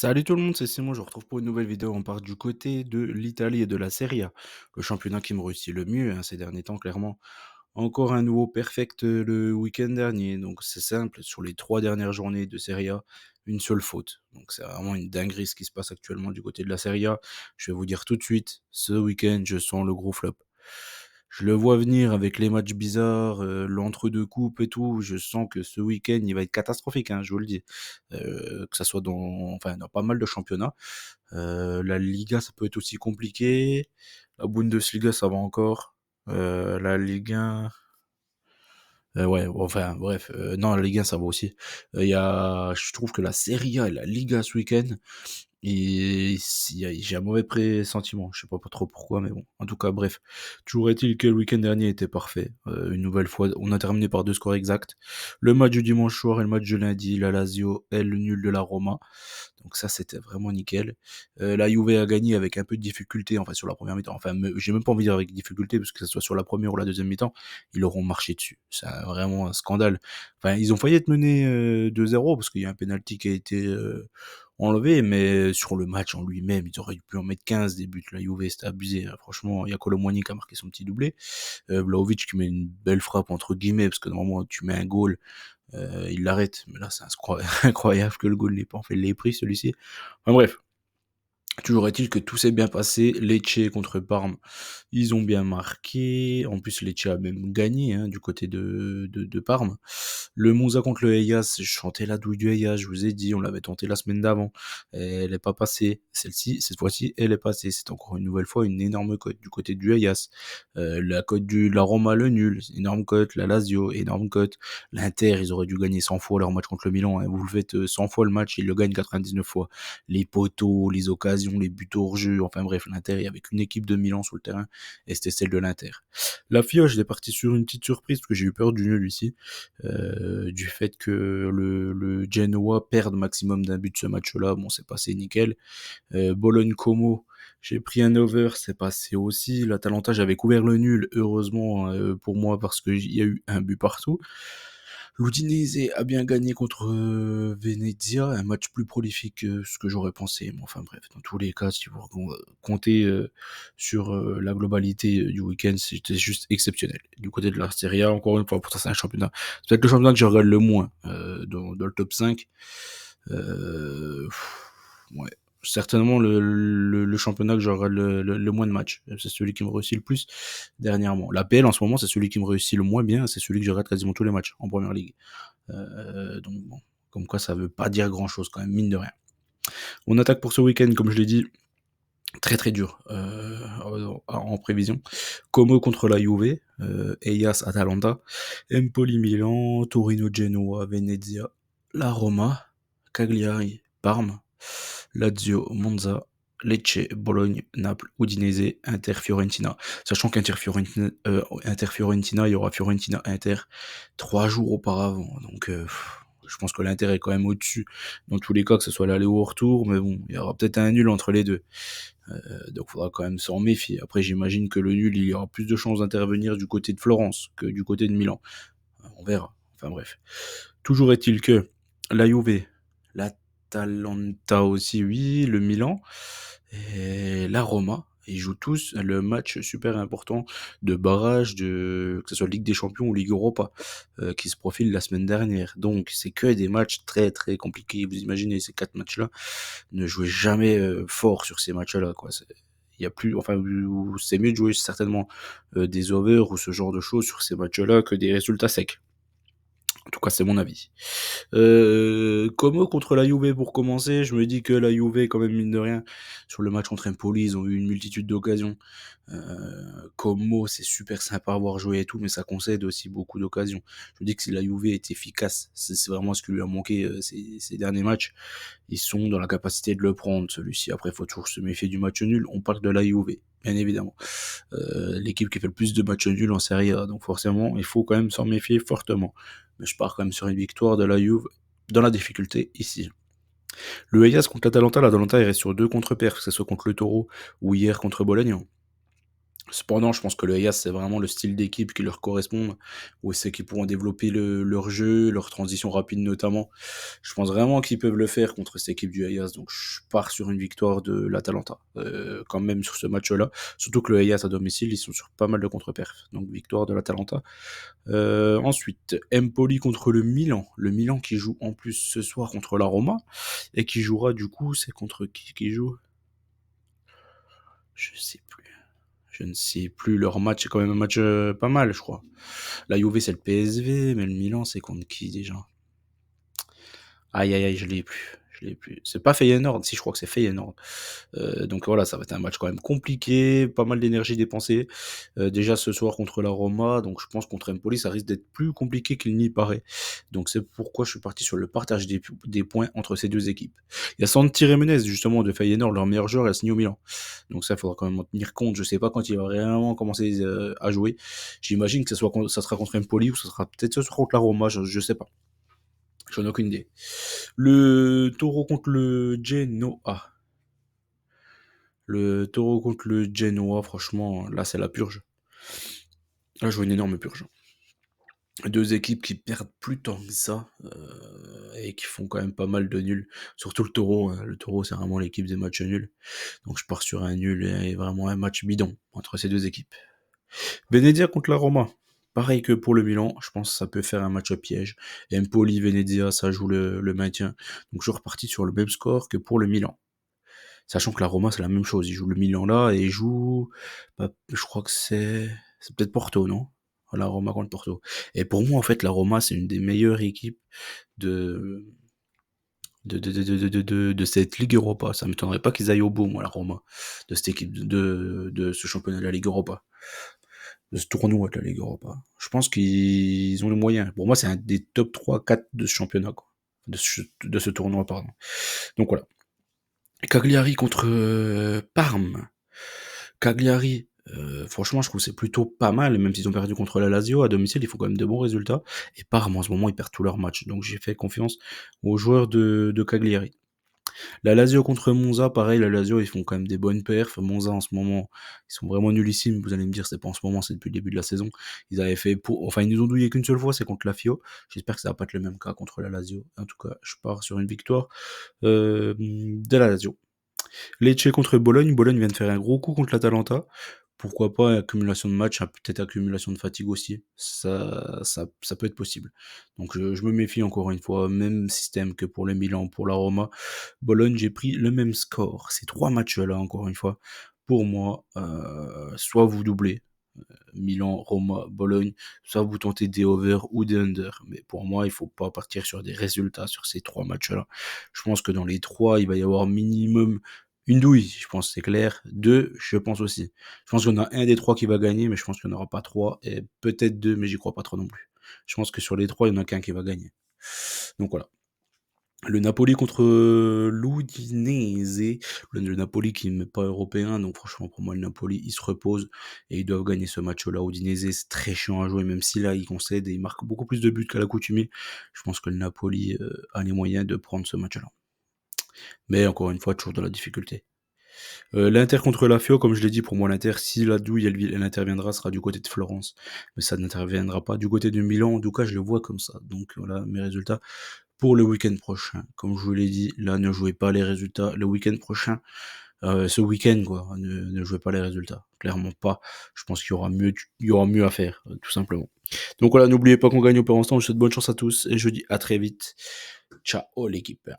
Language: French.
Salut tout le monde, c'est Simon, je vous retrouve pour une nouvelle vidéo. On part du côté de l'Italie et de la Serie A, le championnat qui me réussit le mieux ces derniers temps, clairement. Encore un nouveau perfect le week-end dernier, donc c'est simple, sur les 3 dernières journées de Serie A, une seule faute. Donc c'est vraiment une dinguerie ce qui se passe actuellement du côté de la Serie A. Je vais vous dire tout de suite, ce week-end, je sens le gros flop. Je le vois venir avec les matchs bizarres, l'entre-deux coupes et tout. Je sens que ce week-end, il va être catastrophique, hein, je vous le dis. Que ça soit dans pas mal de championnats. La Liga, ça peut être aussi compliqué. La Bundesliga, ça va encore. La Ligue 1, ouais, enfin bref, non, la Ligue 1, ça va aussi. Je trouve que la Serie A et la Liga ce week-end, et j'ai un mauvais pressentiment, je sais pas trop pourquoi, mais bon. En tout cas, bref. Toujours est-il que le week-end dernier était parfait. Une nouvelle fois, on a terminé par 2 scores exacts. Le match du dimanche soir et le match du lundi, la Lazio et le nul de la Roma. Donc ça, c'était vraiment nickel. La Juve a gagné avec un peu de difficulté, enfin sur la première mi-temps. Enfin, j'ai même pas envie de dire avec difficulté, parce que ce soit sur la première ou la deuxième mi-temps, ils leur ont marché dessus. C'est vraiment un scandale. Enfin, ils ont failli être menés 2-0 parce qu'il y a un penalty qui a été enlevé, mais sur le match en lui-même, ils auraient pu en mettre 15 des buts. La Juve, c'était abusé, hein. Franchement, il y a Colomboigny qui a marqué son petit doublé. Vlahovic qui met une belle frappe entre guillemets, parce que normalement tu mets un goal, il l'arrête. Mais là, c'est incroyable que le goal n'ait pas en fait l'ait pris celui-ci. Enfin bref, toujours est-il que tout s'est bien passé. Lecce contre Parme, ils ont bien marqué. En plus, Lecce a même gagné, hein, du côté de Parme. Le Monza contre le Hellas, je chantais la douille du Hellas, je vous ai dit, on l'avait tenté la semaine d'avant. Elle n'est pas passée. Cette fois-ci, elle est passée. C'est encore une nouvelle fois une énorme cote du côté du Hellas. La cote de la Roma, le nul, énorme cote. La Lazio, énorme cote. L'Inter, ils auraient dû gagner 100 fois leur match contre le Milan, hein. Vous le faites 100 fois le match, ils le gagnent 99 fois. Les poteaux, les occasions, les buts hors jeu, enfin bref, l'Inter, il y avait qu'une équipe de Milan sur le terrain, et c'était celle de l'Inter. La Fioche est partie sur une petite surprise, parce que j'ai eu peur du nul ici, du fait que le Genoa perde maximum d'un but ce match-là. Bon, c'est passé nickel. Bologne-Como, j'ai pris un over, c'est passé aussi. L'Atalanta, j'avais couvert le nul, heureusement pour moi, parce qu'il y a eu un but partout. L'Udinese a bien gagné contre Venezia, un match plus prolifique que ce que j'aurais pensé. Mais enfin bref, dans tous les cas, si vous comptez sur la globalité du week-end, c'était juste exceptionnel. Du côté de la Serie A, encore une fois, pour ça c'est un championnat. C'est peut-être le championnat que je regarde le moins dans le top 5. Ouais, certainement le championnat que je regarde le moins de matchs. C'est celui qui me réussit le plus dernièrement. La PL en ce moment, c'est celui qui me réussit le moins bien. C'est celui que je regarde quasiment tous les matchs en première ligue. Donc bon, comme quoi ça veut pas dire grand-chose quand même, mine de rien. On attaque pour ce week-end, comme je l'ai dit, très très dur en prévision. Como contre la Juve, Hellas Atalanta, Empoli Milan, Torino Genoa, Venezia, la Roma, Cagliari Parme, Lazio Monza, Lecce, Bologne, Naples, Udinese, Inter, Fiorentina. Sachant Inter Fiorentina, il y aura Fiorentina Inter 3 jours auparavant. Donc je pense que l'Inter est quand même au-dessus dans tous les cas, que ce soit l'aller ou au retour, mais bon, il y aura peut-être un nul entre les deux. Donc il faudra quand même s'en méfier. Après, j'imagine que le nul, il y aura plus de chances d'intervenir du côté de Florence que du côté de Milan. On verra. Enfin bref. Toujours est-il que la Juve, l'Atalanta aussi, oui, le Milan et la Roma, ils jouent tous le match super important de barrage, que ce soit Ligue des Champions ou Ligue Europa, qui se profile la semaine dernière. Donc c'est que des matchs très très compliqués. Vous imaginez ces 4 matchs-là, ne jouez jamais fort sur ces matchs-là, quoi. Il y a plus, enfin, c'est mieux de jouer certainement des overs ou ce genre de choses sur ces matchs-là que des résultats secs. En tout cas, c'est mon avis. Como contre la Juve pour commencer, je me dis que la Juve, quand même, mine de rien, sur le match contre Empoli, ils ont eu une multitude d'occasions. Como, c'est super sympa à voir jouer et tout, mais ça concède aussi beaucoup d'occasions. Je me dis que si la Juve est efficace, c'est vraiment ce qui lui a manqué ces derniers matchs. Ils sont dans la capacité de le prendre, celui-ci. Après, il faut toujours se méfier du match nul. On parle de la Juve, bien évidemment. L'équipe qui fait le plus de matchs nuls en Serie A. Donc forcément, il faut quand même s'en méfier fortement. Mais je pars quand même sur une victoire de la Juve dans la difficulté ici. Le Hellas contre l'Atalanta, l'Atalanta il reste sur 2 contre-perfs, que ce soit contre le Taureau ou hier contre Bologne. Cependant, je pense que le Hellas, c'est vraiment le style d'équipe qui leur correspond, où c'est qu'ils pourront développer leur jeu, leur transition rapide notamment. Je pense vraiment qu'ils peuvent le faire contre cette équipe du Hellas, donc je pars sur une victoire de l'Atalanta, quand même sur ce match-là. Surtout que le Hellas à domicile, ils sont sur pas mal de contre-perfs, donc victoire de l'Atalanta. Ensuite, Empoli contre le Milan. Le Milan qui joue en plus ce soir contre la Roma, et qui jouera du coup, c'est contre qui joue? Je sais plus. Je ne sais plus, leur match est quand même un match pas mal, je crois. La Juve, c'est le PSV, mais le Milan, c'est contre qui déjà? Aïe, aïe, aïe, je l'ai plus. Je l'ai plus. C'est pas Feyenoord, si je crois que c'est Feyenoord. Donc voilà, ça va être un match quand même compliqué, pas mal d'énergie dépensée. Déjà ce soir contre la Roma, donc je pense contre Empoli, ça risque d'être plus compliqué qu'il n'y paraît. Donc c'est pourquoi je suis parti sur le partage des points entre ces deux équipes. Il y a Santi Jiménez, justement, de Feyenoord, leur meilleur joueur, il a signé au Milan. Donc ça, il faudra quand même en tenir compte. Je sais pas quand il va réellement commencer à jouer. J'imagine que ça sera contre Empoli ou ça sera peut-être ce soir contre la Roma, je sais pas. J'en ai aucune idée. Le Taureau contre le Genoa. Le Taureau contre le Genoa, franchement, là, c'est la purge. Là, je vois une énorme purge. Deux équipes qui perdent plus tant que ça et qui font quand même pas mal de nuls. Surtout le Taureau, hein. Le Taureau, c'est vraiment l'équipe des matchs nuls. Donc, je pars sur un nul et vraiment un match bidon entre ces deux équipes. Venezia contre la Roma. Pareil que pour le Milan, je pense que ça peut faire un match à piège. Empoli, Venezia, ça joue le maintien. Donc, je suis reparti sur le même score que pour le Milan. Sachant que la Roma, c'est la même chose. Ils jouent le Milan là et ils jouent. Bah, je crois que c'est peut-être Porto, non? La Roma contre Porto. Et pour moi, en fait, la Roma, c'est une des meilleures équipes de, de cette Ligue Europa. Ça ne m'étonnerait pas qu'ils aillent au bout, moi, la Roma, de cette équipe, de ce championnat de la Ligue Europa, de ce tournoi de la Ligue Europa. Je pense qu'ils ont les moyens. Pour moi, c'est un des top 3-4 de ce championnat, quoi. De ce tournoi, pardon. Donc voilà. Cagliari contre Parme. Cagliari, franchement, je trouve que c'est plutôt pas mal, même s'ils ont perdu contre la Lazio à domicile, ils font quand même de bons résultats. Et Parme, en ce moment, ils perdent tous leurs matchs. Donc j'ai fait confiance aux joueurs de Cagliari. La Lazio contre Monza, pareil, la Lazio, ils font quand même des bonnes perfs. Monza, en ce moment, ils sont vraiment nullissimes. Vous allez me dire, c'est pas en ce moment, c'est depuis le début de la saison. Ils avaient fait enfin, ils nous ont douillé qu'une seule fois, c'est contre la Fio. J'espère que ça va pas être le même cas contre la Lazio. En tout cas, je pars sur une victoire de la Lazio. Lecce contre Bologne. Bologne vient de faire un gros coup contre l'Atalanta. Pourquoi pas accumulation de matchs, hein, peut-être accumulation de fatigue aussi. Ça peut être possible. Donc je me méfie encore une fois, même système que pour le Milan, pour la Roma. Bologne, j'ai pris le même score. Ces trois matchs-là, encore une fois, pour moi, soit vous doublez, Milan, Roma, Bologne, soit vous tentez des over ou des under. Mais pour moi, il faut pas partir sur des résultats sur ces trois matchs-là. Je pense que dans les trois, il va y avoir minimum une douille, je pense, c'est clair. Deux, je pense aussi. Je pense qu'il y en a un des trois qui va gagner, mais je pense qu'il n'y en aura pas trois. Et peut-être deux, mais j'y crois pas trop non plus. Je pense que sur les trois, il n'y en a qu'un qui va gagner. Donc voilà. Le Napoli contre l'Udinese. Le Napoli qui n'est pas européen, donc franchement pour moi le Napoli il se repose et ils doivent gagner ce match-là. Udinese c'est très chiant à jouer, même si là il concède et il marque beaucoup plus de buts qu'à l'accoutumée. Je pense que le Napoli a les moyens de prendre ce match-là. Mais encore une fois, toujours de la difficulté. L'Inter contre la Fio, comme je l'ai dit, pour moi l'Inter, si la douille elle interviendra, sera du côté de Florence. Mais ça n'interviendra pas du côté de Milan, en tout cas je le vois comme ça. Donc voilà mes résultats pour le week-end prochain. Comme je vous l'ai dit, là ne jouez pas les résultats le week-end prochain. Ce week-end quoi, ne jouez pas les résultats. Clairement pas. Je pense qu'il y aura mieux à faire, tout simplement. Donc voilà, n'oubliez pas qu'on gagne au Père Instant. Je vous souhaite bonne chance à tous et je vous dis à très vite. Ciao l'équipe.